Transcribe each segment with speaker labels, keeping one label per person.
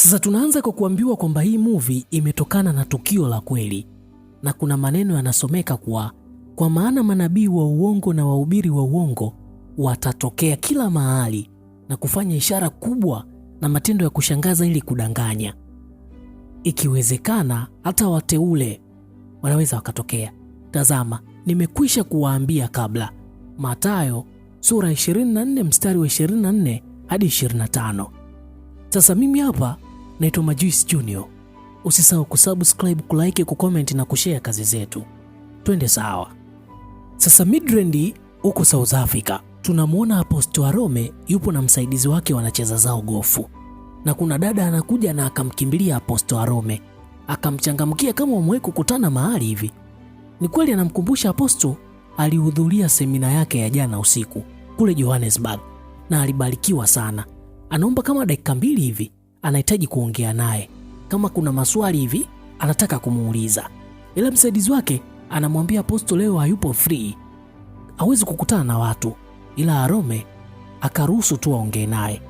Speaker 1: Sasa tunaanza kwa kuambiwa kwamba hii movie imetokana na tukio la kweli, na kuna maneno yanasomeka kwa maana manabii wa uongo na wahubiri wa uongo watatokea kila mahali na kufanya ishara kubwa na matendo ya kushangaza ili kudanganya. Ikiwezekana hata wateule wanaweza wakatokea. Tazama, nimekwisha kuwaambia kabla. Mathayo sura 24 mstari wa 24 hadi 25. Sasa mimi hapa naitwa Majuice Junior. Usisahau kusubscribe, kulike, kucomment na kushare kazi zetu. Twende sawa. Sasa Midrand huko South Africa, tunamuona Apostle Arome yupo na msaidizi wake wanacheza zao gofu. Na kuna dada anakuja na akamkimbilia Apostle Arome, akamchangamkia kama wamewahi kukutana mahali hivi. Ni kweli anamkumbusha Apostle alihudhuria semina yake ya jana usiku kule Johannesburg na alibarikiwa sana. Anaomba kama dakika 2 hivi, anahitaji kuongea naye. Kama kuna maswali hivi anataka kumuuliza. Ila msaidizi wake anamwambia Apostle leo hayupo free, hawezi kukutana na watu. Ila Arome akaruhusu tu aongee naye.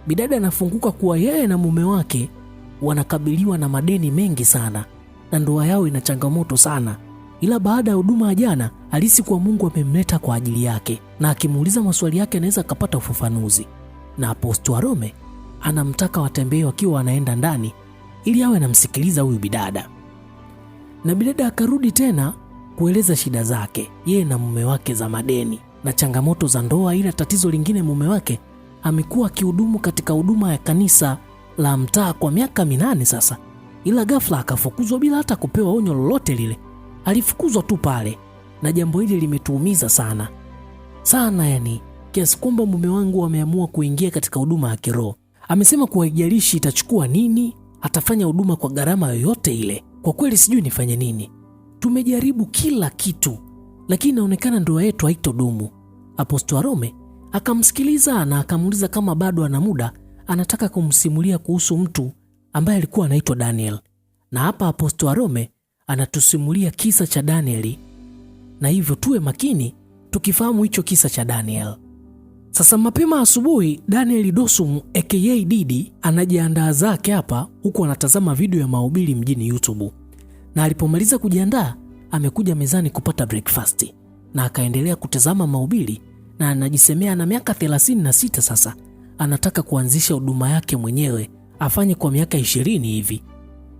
Speaker 1: Bidada anafunguka kuwa yeye na mume wake wanakabiliwa na madeni mengi sana na ndoa yao ina changamoto sana. Ila baada ya huduma ya jana alihisi kuwa Mungu amemleta kwa ajili yake, na akimuuliza maswali yake anaweza akapata ufafanuzi. Na Apostle Arome anamtaka watembee wakiwa wanaenda ndani ili awe anamsikiliza huyu bidada. Na bidada akarudi tena kueleza shida zake yeye na mume wake za madeni na changamoto za ndoa. Ila tatizo lingine, mume wake amekuwa akihudumu katika huduma ya kanisa la mtaa kwa miaka 8 sasa, ila ghafla akafukuzwa bila hata kupewa onyo lolote lile. Alifukuzwa tu pale, na jambo hili limetuumiza sana sana, yani kiasi kwamba mume wangu ameamua kuingia katika huduma ya kiroho. Amesema kuwa haijalishi itachukua nini, atafanya huduma kwa gharama yoyote ile. Kwa kweli sijui nifanye nini. Tumejaribu kila kitu, lakini inaonekana ndoa yetu haitodumu. Apostle Arome akamsikiliza na akamuuliza kama bado ana muda, anataka kumsimulia kuhusu mtu ambaye alikuwa anaitwa Daniel. Na hapa Apostle Arome anatusimulia kisa cha Danieli, na hivyo tuwe makini tukifahamu hicho kisa cha Daniel. Sasa mapema asubuhi, Daniel Dosum aka Didi anajiandaa zake hapa, huku anatazama video ya mahubiri mjini YouTube. Na alipomaliza kujiandaa, amekuja mezani kupata breakfast na akaendelea kutazama mahubiri, na anajisemea na miaka 36 sasa anataka kuanzisha huduma yake mwenyewe, afanye kwa miaka 20 hivi.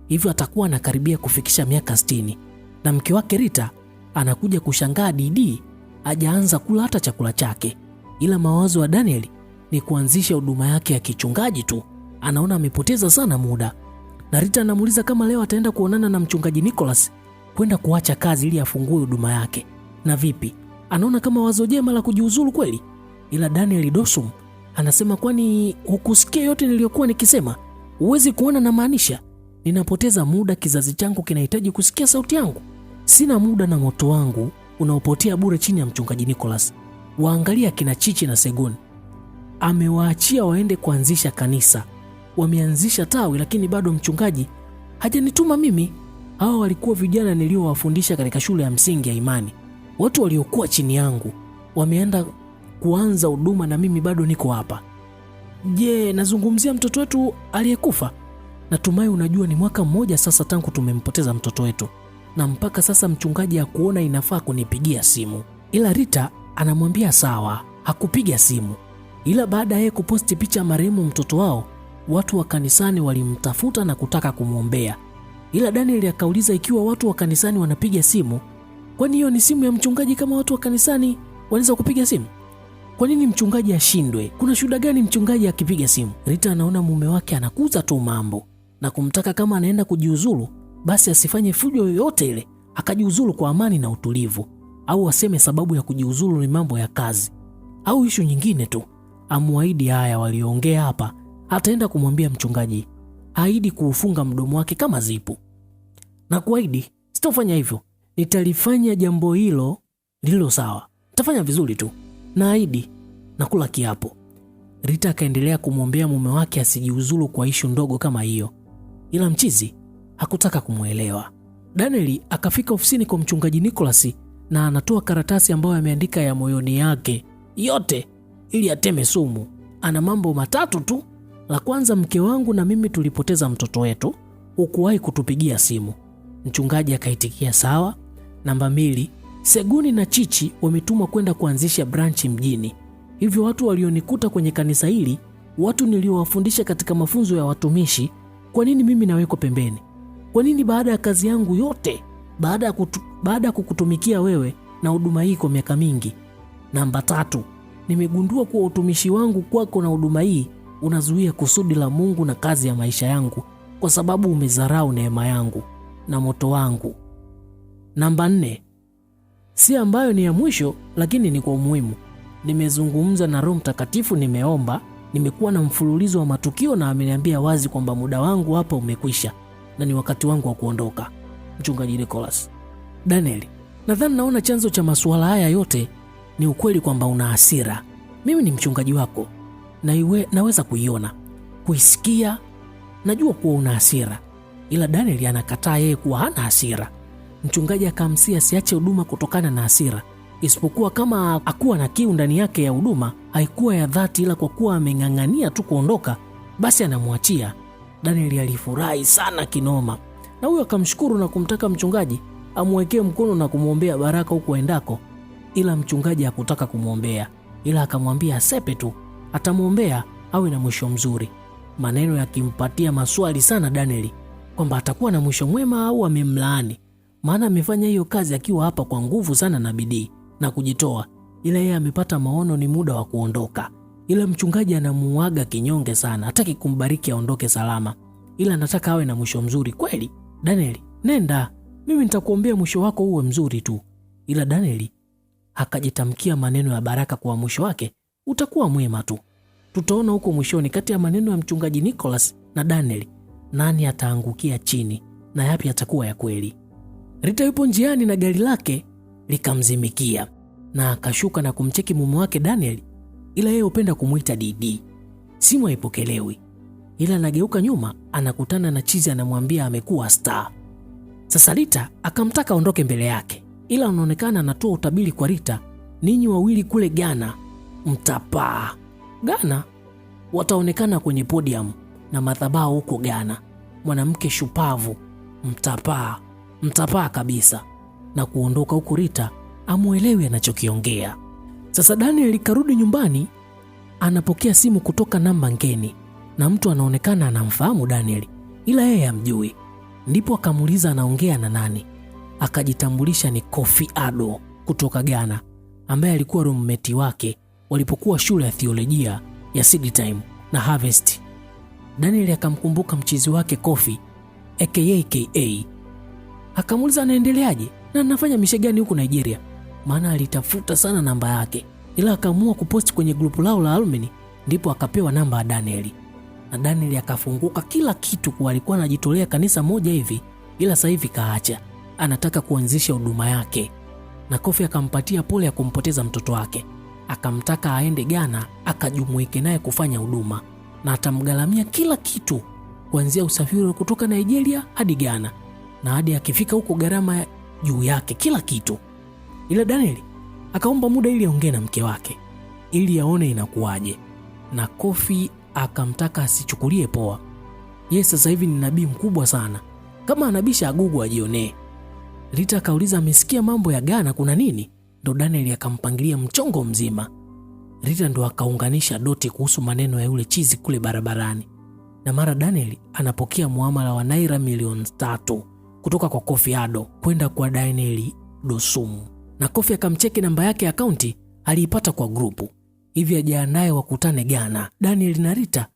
Speaker 1: Hivyo atakuwa anakaribia kufikisha miaka 60. Na mke wake Rita anakuja kushangaa Didi hajaanza kula hata chakula chake. Ila mawazo ya Daniel ni kuanzisha huduma yake ya kichungaji tu. Anaona amepoteza sana muda. Na Rita anamuuliza kama leo ataenda kuonana na mchungaji Nicholas kwenda kuacha kazi ili afungue huduma yake. Na vipi? Anaona kama wazo jema la kujiuzulu kweli? Ila Daniel Dosum anasema, kwani hukusikia yote niliyokuwa nikisema? Uwezi kuona na maanisha ninapoteza muda, kizazi changu kinahitaji kusikia sauti yangu. Sina muda na moto wangu unaopotea bure chini ya mchungaji Nicholas. Waangalia kina Chichi na Segun. Amewaachia waende kuanzisha kanisa. Wameanzisha tawi, lakini bado mchungaji hajanituma mimi. Hao walikuwa vijana niliowafundisha katika shule ya msingi ya imani. Watu waliokuwa chini yangu wameenda kuanza huduma na mimi bado niko hapa. Je, nazungumzia mtoto wetu aliyekufa? Natumai unajua ni mwaka 1 sasa tangu tumempoteza mtoto wetu, na mpaka sasa mchungaji hakuona inafaa kunipigia simu. Ila Rita anamwambia sawa, hakupiga simu. Ila baada yeye kuposti picha ya marehemu mtoto wao, watu wa kanisani walimtafuta na kutaka kumwombea. Ila Daniel akauliza ikiwa watu wa kanisani wanapiga simu, kwani hiyo ni simu ya mchungaji? Kama watu wa kanisani wanaweza kupiga simu, kwa nini mchungaji ashindwe? Kuna shuhuda gani mchungaji akipiga simu? Rita anaona mume wake anakuza tu mambo na kumtaka kama anaenda kujiuzulu basi asifanye fujo yoyote ile, akajiuzulu kwa amani na utulivu, au aseme sababu ya kujiuzulu ni mambo ya kazi au ishu nyingine tu. Amuahidi haya walioongea hapa ataenda kumwambia mchungaji, haidi kuufunga mdomo wake kama zipu. Na kuahidi sitofanya hivyo, nitalifanya jambo hilo lilo sawa, nitafanya vizuri tu, naahidi na kula kiapo. Rita akaendelea kumwombea mume wake asijiuzulu kwa ishu ndogo kama hiyo, ila mchizi hakutaka kumuelewa. Daniel akafika ofisini kwa mchungaji Nicholas na anatoa karatasi ambayo ameandika ya moyoni yake yote ili ateme sumu. Ana mambo 3 tu La kwanza, mke wangu na mimi tulipoteza mtoto wetu, hukuwahi kutupigia simu. Mchungaji akaitikia sawa. Namba 2, Seguni na Chichi wametumwa kwenda kuanzisha branchi mjini. Hivyo watu walionikuta kwenye kanisa hili, watu niliowafundisha katika mafunzo ya watumishi, kwa nini mimi nawekwa pembeni? Kwa nini baada ya kazi yangu yote, baada ya kukutumikia wewe na huduma hii kwa miaka mingi? Namba 3, nimegundua kuwa utumishi wangu kwako na huduma hii unazuia kusudi la Mungu na kazi ya maisha yangu, kwa sababu umezarau neema yangu na moto wangu. Namba 4, si ambayo ni ya mwisho lakini ni kwa umuhimu. Nimezungumza na Roho Mtakatifu, nimeomba, nimekuwa na mfululizo wa matukio na ameniambia wazi kwamba muda wangu hapa umekwisha na ni wakati wangu wa kuondoka. Mchungaji Nicholas. Daniel, nadhani naona chanzo cha masuala haya yote ni ukweli kwamba una hasira. Mimi ni mchungaji wako na naweza kuiona, kuisikia. Najua kuwa una hasira. Ila Daniel anakataa yeye kuwa hana hasira. Mchungaji akamsia asiache huduma kutokana na hasira, isipokuwa kama hakuwa na kiu ndani yake ya huduma, haikuwa ya dhati, ila kwa kuwa ameng'ang'ania tu kuondoka, basi anamwachia. Daniel alifurahi sana kinoma, na huyo akamshukuru na kumtaka mchungaji amwekee mkono na kumwombea baraka huko endako. Ila mchungaji hakutaka kumwombea, ila akamwambia asepe tu, atamwombea awe na mwisho mzuri. Maneno yakimpatia maswali sana Daniel kwamba atakuwa na mwisho mwema au amemlaani, maana amefanya hiyo kazi akiwa hapa kwa nguvu sana na bidii na kujitoa, ila yeye amepata maono ni muda wa kuondoka. Ila mchungaji anamuaga kinyonge sana, hataki kumbariki aondoke salama, ila anataka awe na mwisho mzuri. Kweli Daniel, nenda, mimi nitakuombea mwisho wako uwe mzuri tu. Ila Daniel akajitamkia maneno ya baraka kwa mwisho wake utakuwa mwema tu. Tutaona huko mwishoni kati ya maneno ya mchungaji Nicholas na Daniel, nani ataangukia chini na yapi atakuwa ya kweli. Rita yupo njiani na gari lake likamzimikia na akashuka na kumcheki mume wake Daniel, ila yeye hupenda kumuita Didi. Simu haipokelewi, ila anageuka nyuma anakutana na Chizi, anamwambia amekuwa star. Sasa Rita akamtaka aondoke mbele yake, ila anaonekana anatoa utabiri kwa Rita, ninyi wawili kule Ghana mtapaa. Ghana wataonekana kwenye podium na madhabahu huko Ghana, mwanamke shupavu, mtapaa kabisa, na kuondoka huko Rita amuelewi anachokiongea. Sasa Daniel karudi nyumbani, anapokea simu kutoka namba ngeni na mtu anaonekana anamfahamu Daniel, ila yeye hamjui. Ndipo akamuuliza anaongea na nani, akajitambulisha ni Kofi Ado kutoka Ghana, ambaye alikuwa roommate wake walipokuwa shule ya theolojia ya Seed Time na Harvest. Daniel akamkumbuka mchizi wake Kofi aka. Akamuuliza anaendeleaje na anafanya mishe gani huko Nigeria, maana alitafuta sana namba yake, ila akaamua kuposti kwenye grupu lao la alumni. Ndipo akapewa namba ya Daniel na Daniel akafunguka kila kitu, kwa alikuwa anajitolea kanisa moja hivi, ila sasa hivi kaacha, anataka kuanzisha huduma yake. Na Kofi akampatia pole ya kumpoteza mtoto wake, akamtaka aende Ghana akajumuike naye kufanya huduma na atamgalamia kila kitu, kuanzia usafiri kutoka Nigeria hadi Ghana, na hadi akifika huko gharama juu yake kila kitu. Ila Daniel akaomba muda ili aongee na mke wake ili aone inakuwaje, na Kofi akamtaka asichukulie poa. Yeye sasa hivi ni nabii mkubwa sana, kama anabisha agugu ajionee. Rita akauliza amesikia mambo ya Ghana kuna nini, ndo Daniel akampangilia mchongo mzima. Rita ndo akaunganisha doti kuhusu maneno ya yule chizi kule barabarani, na mara Daniel anapokea muamala wa naira milioni 3 kutoka kwa Kofi Ado kwenda kwa Daniel Dosumu, na Kofi akamcheki namba yake akaunti aliipata kwa grupu, hivi ajiandae wakutane Ghana. Daniel na Rita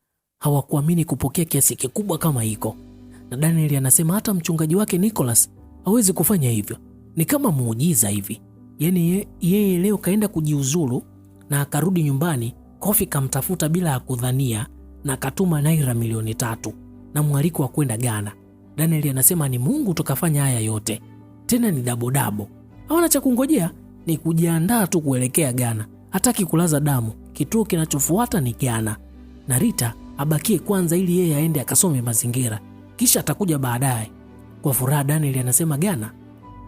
Speaker 1: hawakuamini kupokea kiasi kikubwa kama hiko, na Daniel anasema hata mchungaji wake Nicholas hawezi kufanya hivyo, ni kama muujiza hivi. Yani yeye leo kaenda kujiuzulu na akarudi nyumbani, Kofi kamtafuta bila ya kudhania na akatuma naira milioni 3 na mwaliko wa kwenda Ghana. Daniel anasema ni Mungu tukafanya haya yote, tena ni dabo. Hawana cha kungojea, ni kujiandaa tu kuelekea Ghana. Hataki kulaza damu, kituo kinachofuata ni Ghana, na Rita abakie kwanza ili yeye aende akasome mazingira, kisha atakuja baadaye. Kwa furaha Daniel anasema Ghana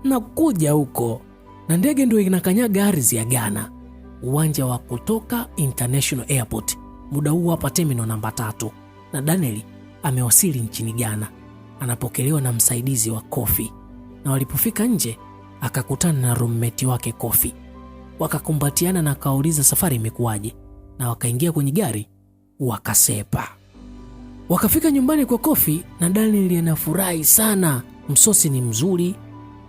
Speaker 1: na kuja huko, na ndege ndio inakanyaga ardhi ya Ghana, uwanja wa kutoka International Airport. Muda huu hapa terminal namba 3, na Danieli amewasili nchini Ghana. Anapokelewa na msaidizi wa Kofi, na walipofika nje akakutana na roommate wake Kofi. Wakakumbatiana na akauliza safari imekuwaje, na wakaingia kwenye gari wakasepa. Wakafika nyumbani kwa Kofi na Danieli anafurahi sana. Msosi ni mzuri,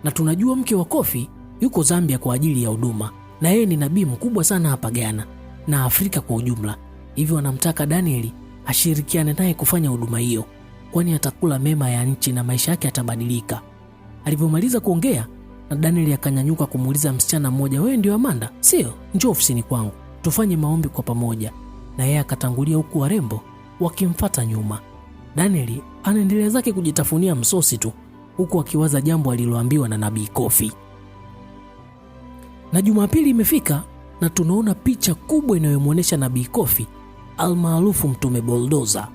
Speaker 1: na tunajua mke wa Kofi yuko Zambia kwa ajili ya huduma, na yeye ni nabii mkubwa sana hapa Ghana na Afrika kwa ujumla. Hivyo anamtaka Danieli ashirikiane naye kufanya huduma hiyo, kwani atakula mema ya nchi na maisha yake yatabadilika. Alipomaliza kuongea, na Danieli akanyanyuka kumuuliza msichana mmoja, wewe ndio Amanda? Sio, njoo ofisini kwangu tufanye maombi kwa pamoja. Na yeye akatangulia huku warembo wakimfuata nyuma. Danieli anaendelea zake kujitafunia msosi tu, huku akiwaza jambo aliloambiwa na nabii Kofi. Na Jumapili imefika na tunaona picha kubwa inayomuonesha nabii Kofi almaarufu Mtume Bulldozer,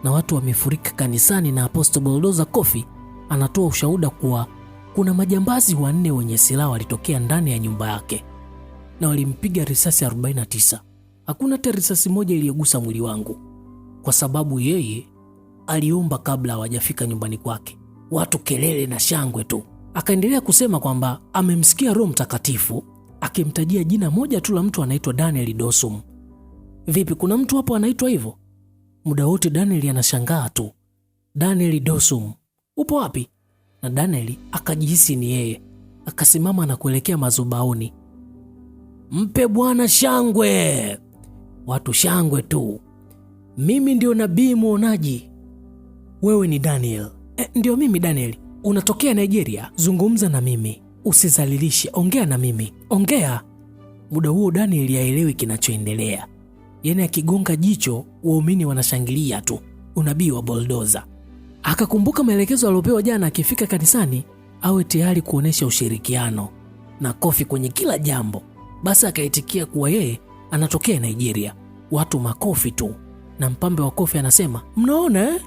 Speaker 1: na watu wamefurika kanisani, na Apostle Bulldozer Kofi anatoa ushuhuda kuwa kuna majambazi 4 wenye silaha walitokea ndani ya nyumba yake na walimpiga risasi 49. Hakuna hata risasi moja iliyogusa mwili wangu, kwa sababu yeye aliomba kabla hawajafika nyumbani kwake. Watu kelele na shangwe tu. Akaendelea kusema kwamba amemsikia Roho Mtakatifu akimtajia jina moja tu la mtu anaitwa Daniel Dosum. Vipi, kuna mtu hapo anaitwa hivyo? Muda wote Daniel anashangaa tu. Daniel Dosum, upo wapi? Na Daniel akajihisi ni yeye. Akasimama na kuelekea madhabahuni. Mpe Bwana shangwe. Watu shangwe tu. Mimi ndio nabii muonaji. Wewe ni Daniel? Ndio mimi Daniel. Unatokea Nigeria? Zungumza na mimi, usizalilishe, ongea na mimi, ongea. Muda huo Daniel haelewi kinachoendelea. Yeye akigonga jicho, waumini wanashangilia tu. Unabii wa Bulldozer. Akakumbuka maelekezo aliyopewa jana akifika kanisani awe tayari kuonesha ushirikiano na Kofi kwenye kila jambo. Basi akaitikia kuwa yeye anatokea Nigeria. Watu makofi tu. Na mpambe wa Kofi anasema, mnaona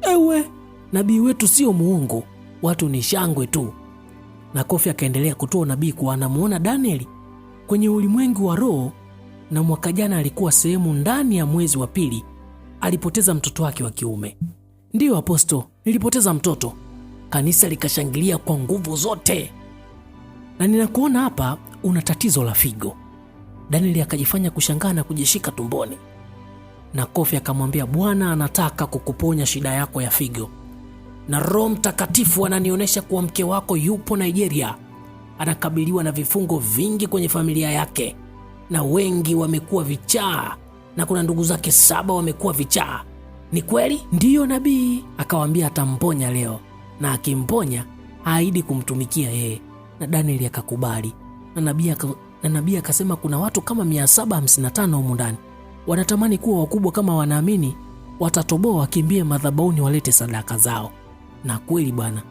Speaker 1: ewe, nabii wetu sio muongo, watu ni shangwe tu. Na Kofi akaendelea kutoa nabii kuwa anamuona Danieli kwenye ulimwengu wa roho, na mwaka jana alikuwa sehemu ndani ya mwezi wa pili alipoteza mtoto wake wa kiume. Ndiyo Aposto, nilipoteza mtoto. Kanisa likashangilia kwa nguvu zote. Na ninakuona hapa una tatizo la figo. Danieli akajifanya kushangaa na kujishika tumboni. Na Kofi akamwambia, Bwana anataka kukuponya shida yako ya figo. Na Roho Mtakatifu ananionyesha kuwa mke wako yupo Nigeria. Anakabiliwa na vifungo vingi kwenye familia yake, na wengi wamekuwa vichaa, na kuna ndugu zake 7 wamekuwa vichaa. Ni kweli? Ndiyo nabii. Akawaambia atamponya leo, na akimponya aahidi kumtumikia yeye. Na Danieli akakubali. Na nabii akasema kuna watu kama 755 humu ndani wanatamani kuwa wakubwa. Kama wanaamini watatoboa, wakimbie madhabahuni walete sadaka zao. Na kweli bwana,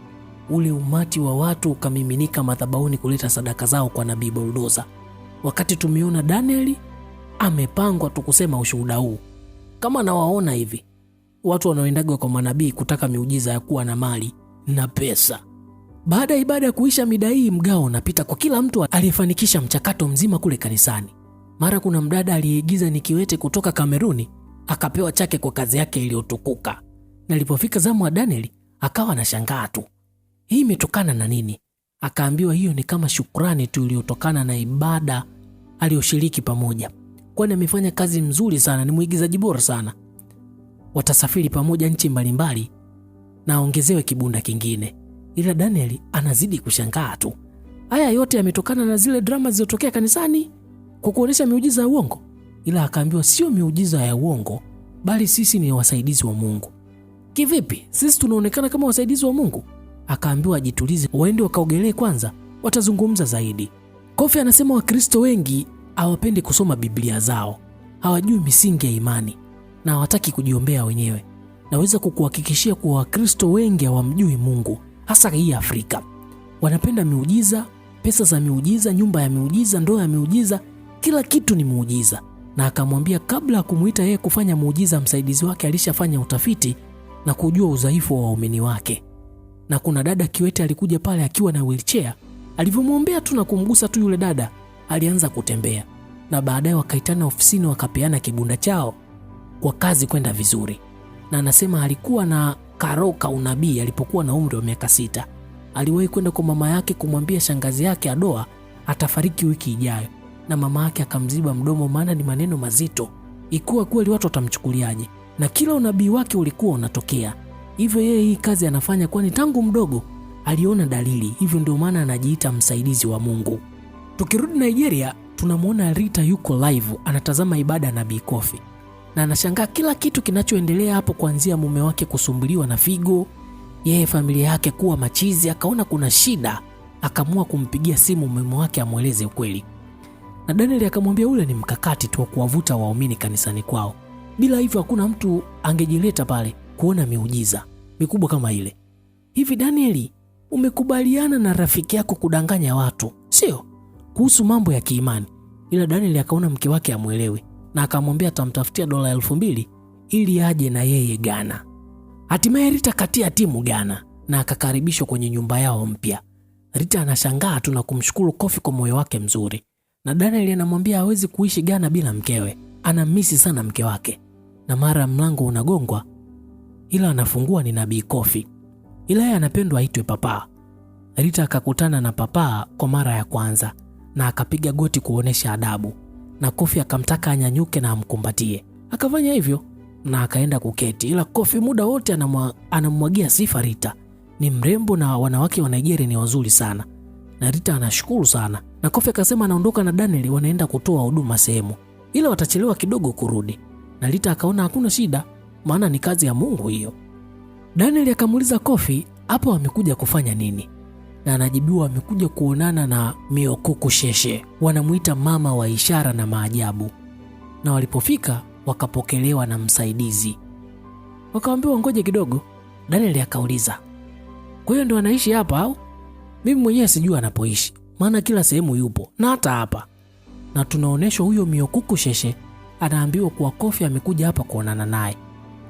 Speaker 1: ule umati wa watu ukamiminika madhabahuni kuleta sadaka zao kwa nabii Bulldozer. Wakati tumeona Danieli amepangwa tu kusema ushuhuda huu. Kama nawaona hivi watu wanaoendaga kwa manabii kutaka miujiza ya kuwa na mali na pesa. Baada ya ibada kuisha, mida hii mgao unapita kwa kila mtu aliyefanikisha mchakato mzima kule kanisani. Mara kuna mdada aliyeigiza ni kiwete kutoka Kameruni akapewa chake kwa kazi yake iliyotukuka. Na alipofika zamu wa Danieli akawa anashangaa tu. Hii imetokana na nini? Akaambiwa hiyo ni kama shukrani tu iliyotokana na ibada aliyoshiriki pamoja. Kwani amefanya kazi mzuri sana, ni muigizaji bora sana. Watasafiri pamoja nchi mbalimbali na aongezewe kibunda kingine. Ila Danieli anazidi kushangaa tu. Haya yote yametokana na zile drama zilizotokea kanisani kwa kuonesha miujiza ya uongo. Ila akaambiwa sio miujiza ya uongo, bali sisi ni wasaidizi wa Mungu. Kivipi? Sisi tunaonekana kama wasaidizi wa Mungu? Akaambiwa ajitulize, waende wakaogelee kwanza, watazungumza zaidi. Kofi anasema Wakristo wengi hawapendi kusoma Biblia zao, hawajui misingi ya imani na hawataki kujiombea wenyewe. Naweza kukuhakikishia kuwa Wakristo wengi hawamjui Mungu, hasa hii Afrika. Wanapenda miujiza, pesa za miujiza, nyumba ya miujiza, ndoa ya miujiza, kila kitu ni muujiza. Na akamwambia kabla ya kumuita yeye kufanya muujiza, msaidizi wake alishafanya utafiti na kujua udhaifu wa waumini wake. Na kuna dada kiwete alikuja pale akiwa na wheelchair. Alivyomwombea tu na kumgusa tu, yule dada alianza kutembea. Na baadaye wakaitana ofisini wakapeana kibunda chao kwa kazi kwenda vizuri. na anasema alikuwa na karoka unabii alipokuwa na umri wa miaka 6. Aliwahi kwenda kwa mama yake kumwambia shangazi yake Adoa atafariki wiki ijayo, na mama yake akamziba mdomo, maana ni maneno mazito. Ikuwa kweli watu watamchukuliaje? Na kila unabii wake ulikuwa unatokea. Hivyo yeye hii kazi anafanya kwani tangu mdogo aliona dalili, hivyo ndio maana anajiita msaidizi wa Mungu. Tukirudi Nigeria, tunamwona Rita yuko live anatazama ibada ya Nabii Kofi, na anashangaa kila kitu kinachoendelea hapo, kuanzia mume wake kusumbuliwa na figo, yeye familia yake kuwa machizi. Akaona kuna shida, akaamua kumpigia simu mume wake amweleze ukweli, na Daniel akamwambia ule ni mkakati tu wa kuwavuta waumini kanisani kwao. Bila hivyo hakuna mtu angejileta pale kuona miujiza mikubwa kama ile. Hivi Danieli, umekubaliana na rafiki yako kudanganya watu, sio? Kuhusu mambo ya kiimani. Ila Danieli akaona mke wake amuelewi, na akamwambia atamtafutia dola 2,000 ili aje na yeye Ghana. Hatimaye Rita katia timu Ghana na akakaribishwa kwenye nyumba yao mpya. Rita anashangaa tu na kumshukuru Kofi kwa moyo wake mzuri, na Danieli anamwambia hawezi kuishi Ghana bila mkewe, anamisi sana mke wake. Na mara mlango unagongwa, ila anafungua ni Nabii Kofi, ila yeye anapendwa aitwe Papa. Rita akakutana na Papa kwa mara ya kwanza na akapiga goti kuonesha adabu, na Kofi akamtaka anyanyuke na amkumbatie. Akafanya hivyo na akaenda kuketi, ila Kofi muda wote anamwagia sifa Rita. Ni mrembo na wanawake wa Nigeria ni wazuri sana. Na Rita anashukuru sana. Na Kofi akasema anaondoka na Daniel wanaenda kutoa huduma sehemu, ila watachelewa kidogo kurudi. Na Rita akaona hakuna shida, maana ni kazi ya Mungu hiyo. Daniel akamuuliza Kofi hapo amekuja kufanya nini? Na anajibiwa amekuja kuonana na Miokuku Sheshe, wanamuita mama wa ishara na maajabu. Na walipofika wakapokelewa na msaidizi. Wakaambiwa ngoje kidogo. Daniel akauliza, kwa hiyo ndo anaishi hapa au? Mimi mwenyewe sijui anapoishi, maana kila sehemu yupo na hata hapa. Na tunaoneshwa huyo Miokuku Sheshe anaambiwa kuwa Kofi amekuja hapa kuonana naye.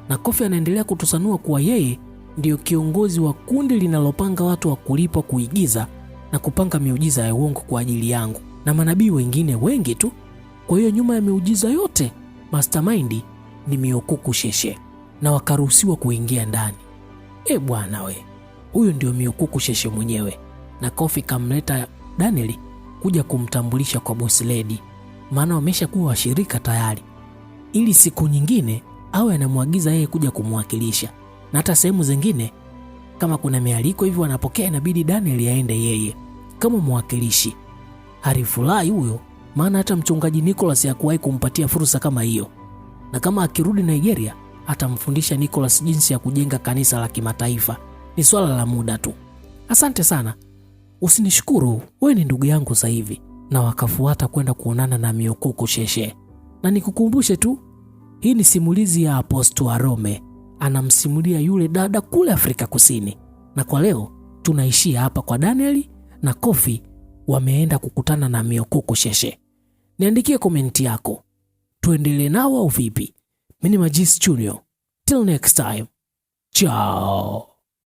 Speaker 1: Na Kofi anaendelea kutusanua kuwa yeye ndio kiongozi wa kundi linalopanga watu wa kulipwa kuigiza na kupanga miujiza ya uongo kwa ajili yangu na manabii wengine wengi tu. Kwa hiyo nyuma ya miujiza yote mastermind ni Miokuku Sheshe, na wakaruhusiwa kuingia ndani. Bwana we, huyo ndio Miokuku Sheshe mwenyewe. Na Kofi kamleta Daniel kuja kumtambulisha kwa boss lady, maana wameshakuwa washirika tayari, ili siku nyingine awe anamwagiza yeye kuja kumwakilisha. Na hata sehemu zingine kama kuna mialiko hivyo anapokea, inabidi Daniel aende yeye kama mwakilishi. Harifulai huyo, maana hata mchungaji Nicholas hakuwahi kumpatia fursa kama hiyo. Na kama akirudi Nigeria atamfundisha Nicholas jinsi ya kujenga kanisa la kimataifa. Ni swala la muda tu. Asante sana. Usinishukuru, wewe ni ndugu yangu sasa hivi. Na wakafuata kwenda kuonana na Miokuku Sheshe. Na nikukumbushe tu, hii ni simulizi ya Apostle Arome, anamsimulia yule dada kule Afrika Kusini. Na kwa leo tunaishia hapa kwa Daniel na Kofi wameenda kukutana na Miokuku Sheshe. Niandikie komenti yako, tuendelee nao au vipi? Mimi ni Magis Junior. Till next time. Ciao.